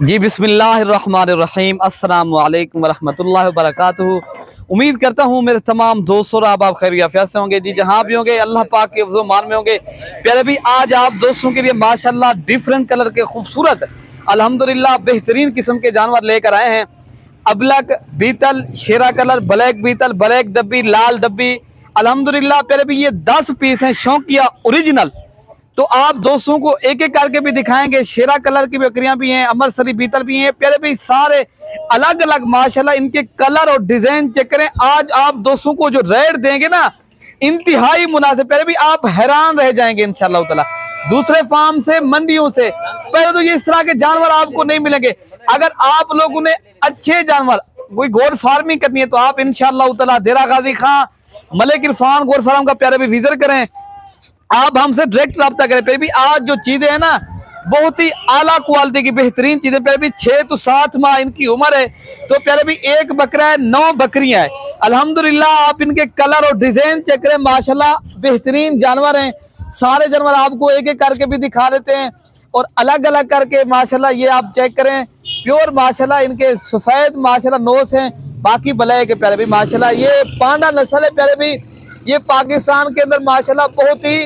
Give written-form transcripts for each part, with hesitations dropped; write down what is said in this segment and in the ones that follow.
जी बिस्मिल्लाहिर्रहमानिर्रहीम अस्सलामु अलैकुम वरहमतुल्लाहि वबरकातुहू। उम्मीद करता हूँ मेरे तमाम दोस्तों और आप खैरियत से होंगे। जी जहाँ भी होंगे अल्लाह पाक के फ़ज़ल मान में होंगे। प्यारे भी आज आप दोस्तों के लिए माशाल्लाह डिफरेंट कलर के खूबसूरत अल्हम्दुलिल्लाह बेहतरीन किस्म के जानवर लेकर आए हैं। अबलक बीतल, शेरा कलर, ब्लैक बीतल, ब्लैक डब्बी, लाल डब्बी, अल्हम्दुलिल्लाह प्यारे भी ये 10 पीस हैं शौकिया ओरिजिनल। तो आप दोस्तों को एक एक करके भी दिखाएंगे। शेरा कलर की बकरियां भी हैं, अमरसरी बीतल भी हैं, प्यारे भाई सारे अलग अलग माशाल्लाह इनके कलर और डिजाइन चेक करें। आज आप दोस्तों को जो रेट देंगे ना इंतहाई मुनासिब, प्यारे भाई आप हैरान रह जाएंगे इंशाल्लाह ताला। दूसरे फार्म से, मंडियों से पहले तो ये इस तरह के जानवर आपको नहीं मिलेंगे। अगर आप लोगों ने अच्छे जानवर, कोई गोड फार्मिंग करनी है तो आप इंशाल्लाह ताला देरा गाजी खां मलिक इरफान गोड फार्म का प्यारे भाई विजिट करें। आप हमसे डायरेक्ट रब्ता करें। फिर भी आज जो चीजें हैं ना बहुत ही आला क्वालिटी की बेहतरीन चीजें। प्यारे भी 6 से 7 माह इनकी उम्र है। तो प्यारे भी एक बकरा है, 9 बकरियां हैं अल्हम्दुलिल्लाह। आप इनके कलर और डिजाइन चेक करें, माशाल्लाह बेहतरीन जानवर हैं। सारे जानवर आपको एक एक करके भी दिखा देते हैं और अलग अलग करके माशाल्लाह ये आप चेक करें। प्योर माशाल्लाह इनके सफेद माशाल्लाह नोस हैं, बाकी ब्लैक है। प्यारे भी माशाल्लाह ये पांडा नस्ल है। प्यारे भी ये पाकिस्तान के अंदर माशाल्लाह बहुत ही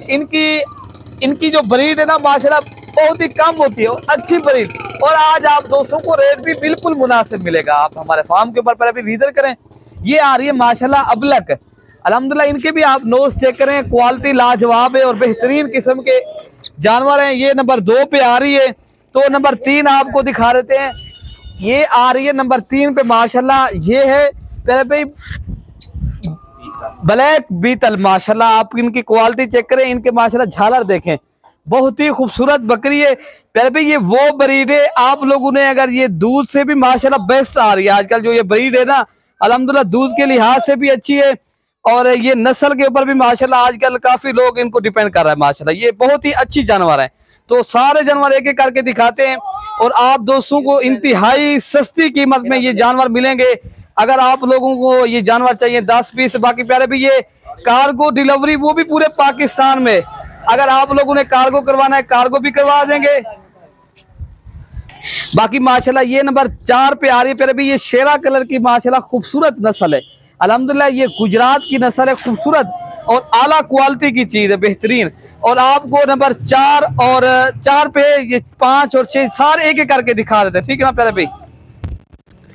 इनकी जो ब्रीड है ना माशाल्लाह बहुत ही कम होती है और अच्छी ब्रीड। और आज आप दोस्तों को रेट भी बिल्कुल मुनासिब मिलेगा। आप हमारे फार्म के ऊपर पर अभी विजिट करें। ये आ रही है माशाल्लाह अबलक, अल्हम्दुलिल्लाह इनके भी आप नोज चेक करें, क्वालिटी लाजवाब है और बेहतरीन किस्म के जानवर हैं। ये नंबर 2 पे आ रही है। तो नंबर 3 आपको दिखा देते हैं। ये आ रही है नंबर 3 पे माशाल्लाह। ये है पहले भाई ब्लैक बीतल, माशाल्लाह आप इनकी क्वालिटी चेक करें, इनके माशाल्लाह झालर देखें, बहुत ही खूबसूरत बकरी है। पहले भाई ये वो ब्रीड है आप लोगों ने, अगर ये दूध से भी माशाल्लाह बेस्ट आ रही है आजकल जो ये ब्रीड है ना अल्हम्दुलिल्लाह, दूध के लिहाज से भी अच्छी है और ये नस्ल के ऊपर भी माशाल्लाह आजकल काफी लोग इनको डिपेंड कर रहा है माशाल्लाह। ये बहुत ही अच्छी जानवर है। तो सारे जानवर एक एक करके दिखाते हैं और आप दोस्तों को इंतहाई सस्ती कीमत में ये जानवर मिलेंगे। अगर आप लोगों को ये जानवर चाहिए 10 पीस, बाकी प्यारे भी ये कार्गो डिलीवरी वो भी पूरे पाकिस्तान में, अगर आप लोगों ने कार्गो करवाना है कार्गो भी करवा देंगे। बाकी माशाल्लाह ये नंबर 4 पे आ रही है। प्यारे भी ये शेरा कलर की माशाल्लाह खूबसूरत नस्ल है अल्हम्दुलिल्लाह। ये गुजरात की नस्ल है, खूबसूरत और आला क्वालिटी की चीज है, बेहतरीन। और आपको नंबर 4 और 4 पे ये 5 और 6 सारे एक एक करके दिखा देते हैं, ठीक है ना प्यारे भाई।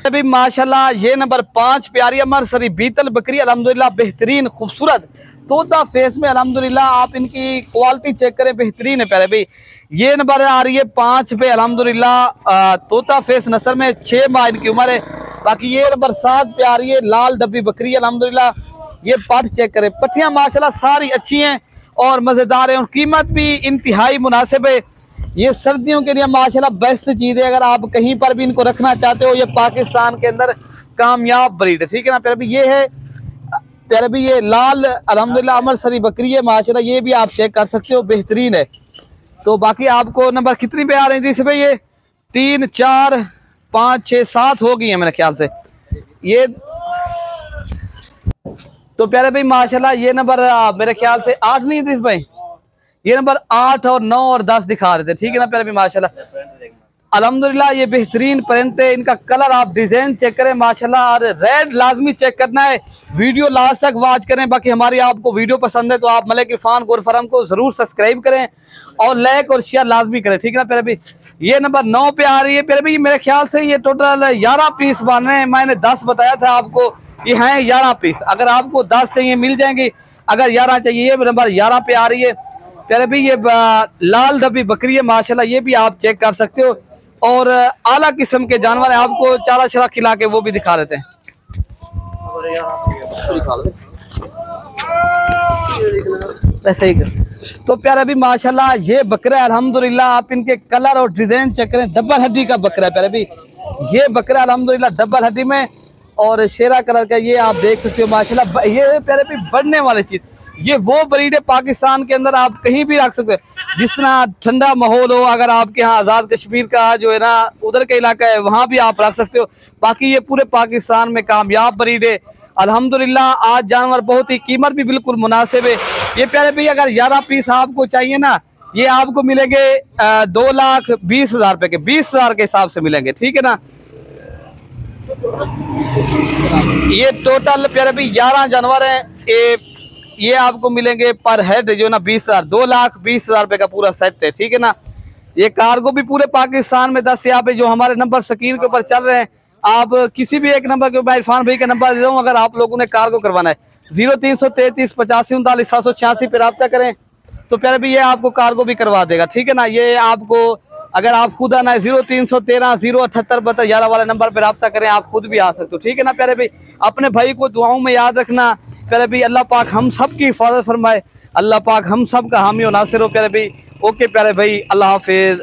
अभी माशाल्लाह ये नंबर 5 पे आ रही है अमरसरी बीतल बकरी अल्हम्दुलिल्लाह, बेहतरीन खूबसूरत तोता फेस में अल्हम्दुलिल्लाह। आप इनकी क्वालिटी चेक करें, बेहतरीन है प्यारे भाई। ये नंबर आ रही है 5 पे अल्हम्दुलिल्लाह, तोता फेस नस्ल में 6 माह इनकी उम्र है। बाकी ये नंबर 7 पे आ रही है लाल डब्बी बकरी अल्हम्दुलिल्लाह। ये पट चेक करें, पट्टियां माशाल्लाह सारी अच्छी हैं और मजेदार है और कीमत भी इंतहाई मुनासिब है। ये सर्दियों के लिए माशाल्लाह बेस्ट चीज है। अगर आप कहीं पर भी इनको रखना चाहते हो, ये पाकिस्तान के अंदर कामयाब ब्रीड है, ठीक है ना प्यारे भी। ये है प्यारे भी ये लाल अल्हम्दुलिल्लाह अमरसरी बकरी है माशाल्लाह, ये भी आप चेक कर सकते हो, बेहतरीन है। तो बाकी आपको नंबर कितनी पे आ रहे हैं जी भाई? ये 3, 4, 5, 6, 7 हो गई है मेरे ख्याल से ये। तो प्यारे भाई माशाल्लाह ये नंबर मेरे ख्याल से 8 नहीं थी भाई, ये नंबर 8 और 9 और 10 दिखा देते, ठीक है ना प्यारे भाई माशाल्लाह अल्हम्दुलिल्लाह। ये बेहतरीन प्रिंट है, इनका कलर आप डिजाइन चेक करें माशाल्लाह। और रेड लाजमी चेक करना है, वीडियो लास्ट तक वॉच करें। बाकी हमारी आपको वीडियो पसंद है तो आप मलिक इरफान गोड फार्म को जरूर सब्सक्राइब करें और लाइक और शेयर लाजमी करें, ठीक है ना प्यारे भाई। ये नंबर 9 पे आ रही है प्यारे भाई। मेरे ख्याल से ये टोटल 11 पीस बन रहे हैं, मैंने 10 बताया था आपको, ये हैं 11 पीस। अगर आपको 10 चाहिए मिल जाएंगे, अगर 11 चाहिए ये नंबर 11 पे आ रही है प्यारे भाई। ये लाल डब्बी बकरी है माशाल्लाह, ये भी आप चेक कर सकते हो और आला किस्म के जानवर है। आपको चारा शरा खिला के वो भी दिखा देते हैं। ऐसे ही तो प्यारे भी माशाल्लाह ये बकरा है अल्हम्दुलिल्लाह। आप इनके कलर और डिजाइन चेक करें, डबल हड्डी का बकरा है प्यारे भी। ये बकरा अल्हम्दुलिल्लाह डबल हड्डी में और शेरा कलर का, ये आप देख सकते हो माशाल्लाह। ये प्यारे भी बढ़ने वाली चीज, ये वो ब्रीड है पाकिस्तान के अंदर आप कहीं भी रख सकते हैं। जिस तरह ठंडा माहौल हो, अगर आपके यहाँ आज़ाद कश्मीर का जो है ना उधर का इलाका है वहाँ भी आप रख सकते हो। बाकी ये पूरे पाकिस्तान में कामयाब ब्रीड है अल्हम्दुलिल्लाह। आज जानवर बहुत ही कीमत भी बिल्कुल मुनासिब है। ये प्यारे भाई अगर 11 पीस आपको चाहिए ना ये आपको मिलेंगे 2,20,000 रुपए के, 20,000 के हिसाब से मिलेंगे, ठीक है ना। ये टोटल प्यारे भाई 11 जानवर हैं। ये आपको मिलेंगे पर हेड जो ना 20,000, 2,20,000 रुपए का पूरा सेट है, ठीक है ना। ये कार्गो भी पूरे पाकिस्तान में 10 यहाँ पे जो हमारे नंबर स्क्रीन के ऊपर चल रहे हैं, आप किसी भी एक नंबर के ऊपर, इरफान भाई का नंबर दे दूँ, अगर आप लोगों ने कार्गो करवाना है 0333 85 39 786 पे रब्ता करें तो प्यारे भाई ये आपको कार्गो भी करवा देगा, ठीक है ना। ये आपको अगर आप खुद आना है 0313 078 11 वाले नंबर पर रब्ता करें, आप खुद भी आ सकते हो, ठीक है ना प्यारे भाई। अपने भाई को दुआओं में याद रखना प्यारे भाई। अल्लाह पाक हम सब की हिफाजत फरमाए, अल्लाह पाक हम सब का हामी और नासिर हो प्यारे भाई। ओके प्यारे भाई, अल्लाह हाफिज।